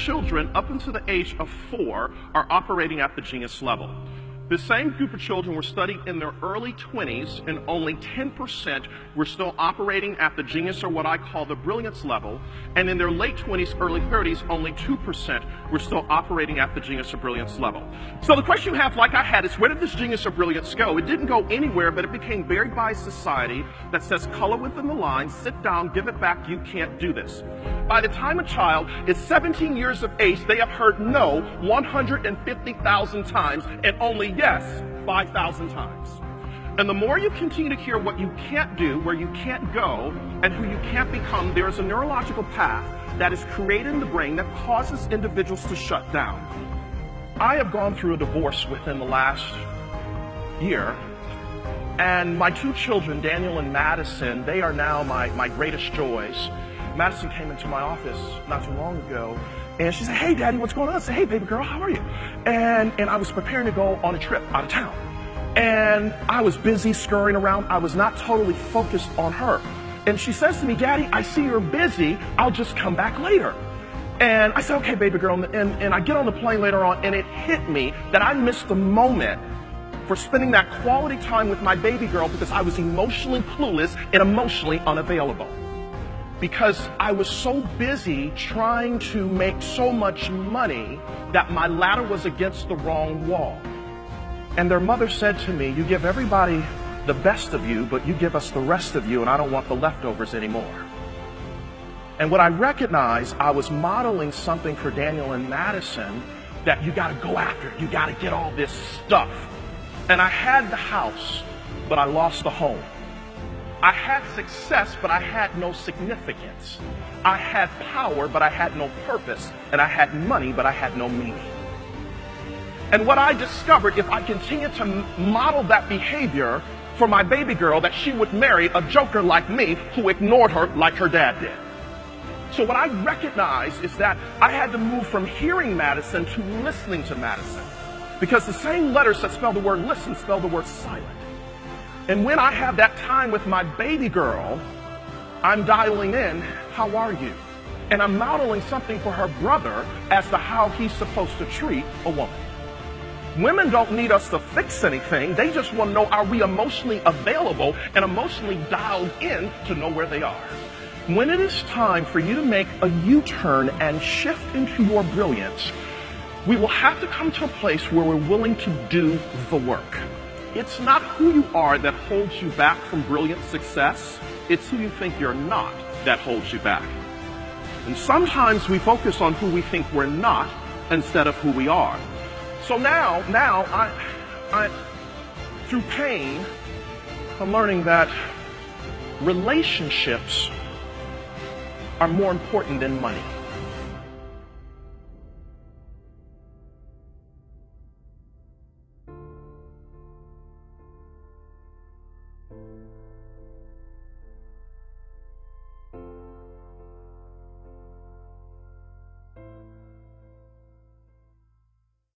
children up until the age of 4 are operating at the genius level. The same group of children were studied in their early 20s, and only 10% were still operating at the genius, or what I call the brilliance level. And in their late 20s, early 30s, only 2% were still operating at the genius or brilliance level. So the question you have, like I had, is where did this genius or brilliance go? It didn't go anywhere, but it became buried by a society that says color within the line, sit down, give it back, you can't do this. By the time a child is 17 years of age, they have heard no 150,000 times and only yes 5,000 times. And the more you continue to hear what you can't do, where you can't go, and who you can't become, there is a neurological path that is created in the brain that causes individuals to shut down. I have gone through a divorce within the last year, and my 2 children, Daniel and Madison, they are now my greatest joys. Madison came into my office not too long ago, and she said, "Hey, Daddy, what's going on?" I said, "Hey, baby girl, how are you?" And I was preparing to go on a trip out of town. And I was busy scurrying around. I was not totally focused on her. And she says to me, "Daddy, I see you're busy. I'll just come back later." And I said, "Okay, baby girl." And I get on the plane later on, and it hit me that I missed the moment for spending that quality time with my baby girl because I was emotionally clueless and emotionally unavailable. Because I was so busy trying to make so much money that my ladder was against the wrong wall. And their mother said to me, "You give everybody the best of you, but you give us the rest of you, and I don't want the leftovers anymore." And what I recognized, I was modeling something for Daniel and Madison, that you got to go after it. You got to get all this stuff. And I had the house, but I lost the home. I had success, but I had no significance. I had power, but I had no purpose. And I had money, but I had no meaning. And what I discovered, if I continued to model that behavior for my baby girl, that she would marry a joker like me who ignored her like her dad did. So what I recognized is that I had to move from hearing Madison to listening to Madison. Because the same letters that spell the word listen spell the word silent. And when I have that time with my baby girl, I'm dialing in, "How are you?" And I'm modeling something for her brother as to how he's supposed to treat a woman. Women don't need us to fix anything. They just want to know, are we emotionally available and emotionally dialed in to know where they are? When it is time for you to make a U-turn and shift into your brilliance, we will have to come to a place where we're willing to do the work. It's not who you are that holds you back from brilliant success. It's who you think you're not that holds you back. And sometimes we focus on who we think we're not instead of who we are. So now I through pain, I'm learning that relationships are more important than money.